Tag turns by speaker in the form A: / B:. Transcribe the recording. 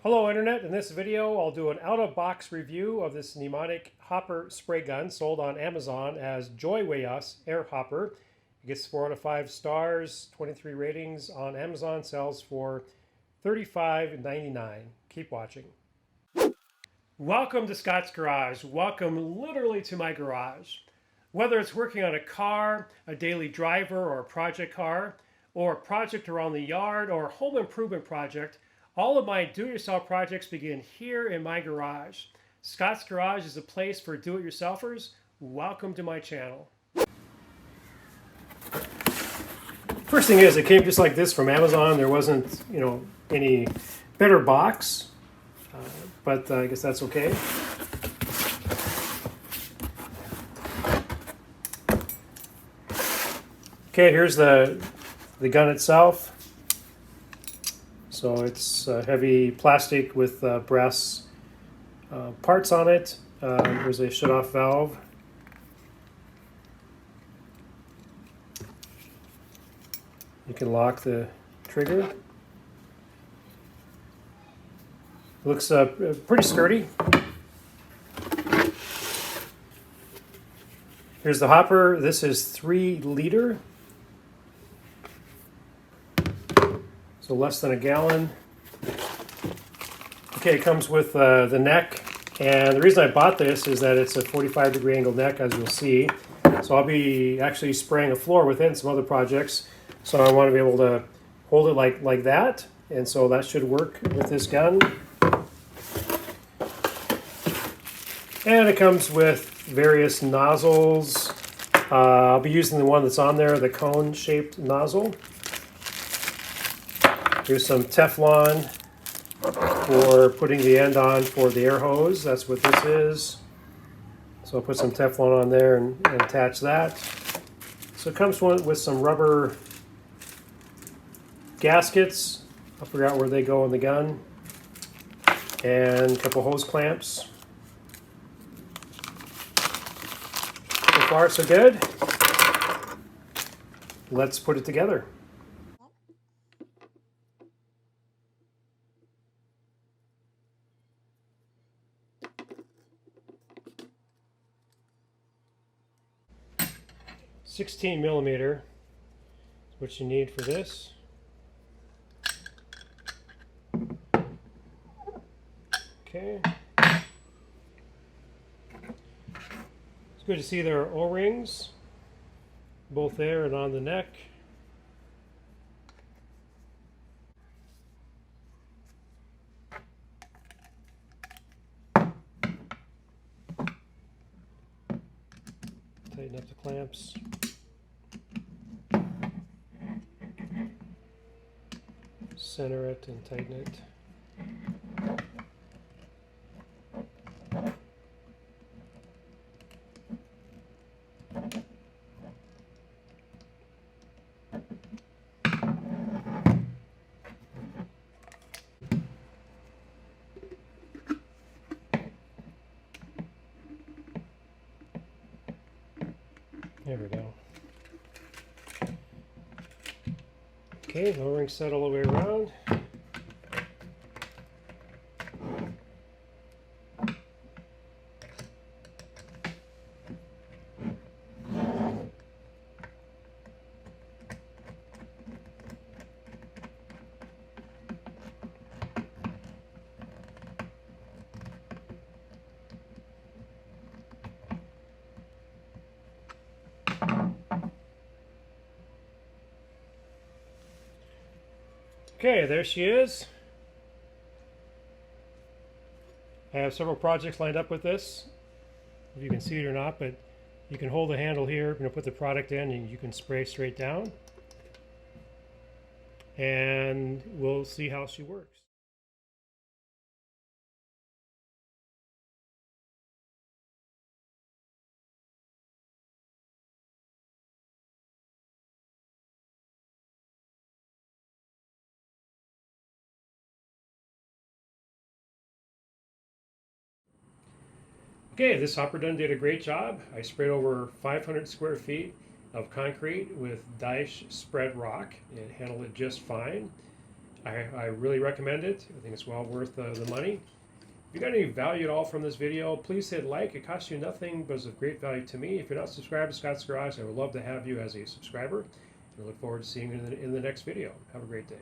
A: Hello Internet, in this video I'll do an out-of-box review of this Mnemonic Hopper spray gun sold on Amazon as Joy Way Us Air Hopper. It gets 4 out of 5 stars, 23 ratings on Amazon, sells for $35.99. Keep watching. Welcome to Scott's Garage. Welcome literally to my garage. Whether it's working on a car, a daily driver, or a project car, or a project around the yard, or a home improvement project, all of my do-it-yourself projects begin here in my garage. Scott's Garage is a place for do-it-yourselfers. Welcome to my channel. First thing is, it came just like this from Amazon. There wasn't, any better box, but I guess that's okay. Okay, here's the gun itself. So it's heavy plastic with brass parts on it. There's a shut-off valve. You can lock the trigger. It looks pretty sturdy. Here's the hopper. This is 3 liter. So less than a gallon. Okay, it comes with the neck. And the reason I bought this is that it's a 45-degree angle neck, as you'll see. So I'll be actually spraying a floor within some other projects. So I want to be able to hold it like that. And so that should work with this gun. And it comes with various nozzles. I'll be using the one that's on there, the cone-shaped nozzle. Here's some Teflon for putting the end on for the air hose. That's what this is. So I'll put some Teflon on there and attach that. So it comes with some rubber gaskets. I forgot where they go in the gun. And a couple hose clamps. So far, so good. Let's put it together. $16mm is what you need for this. Okay. It's good to see there are O-rings, both there and on the neck. Tighten up the clamps. Center it and tighten it. There we go. Okay, the O-ring set all the way around. Okay, there she is. I have several projects lined up with this, if you can see it or not, but you can hold the handle here, put the product in, and you can spray straight down. And we'll see how she works. Okay, this hopper done did a great job. I sprayed over 500 square feet of concrete with Daesh spread rock. It handled it just fine. I really recommend it. I think it's well worth the money. If you got any value at all from this video, please hit like. It costs you nothing, but it's of great value to me. If you're not subscribed to Scott's Garage, I would love to have you as a subscriber. I look forward to seeing you in the next video. Have a great day.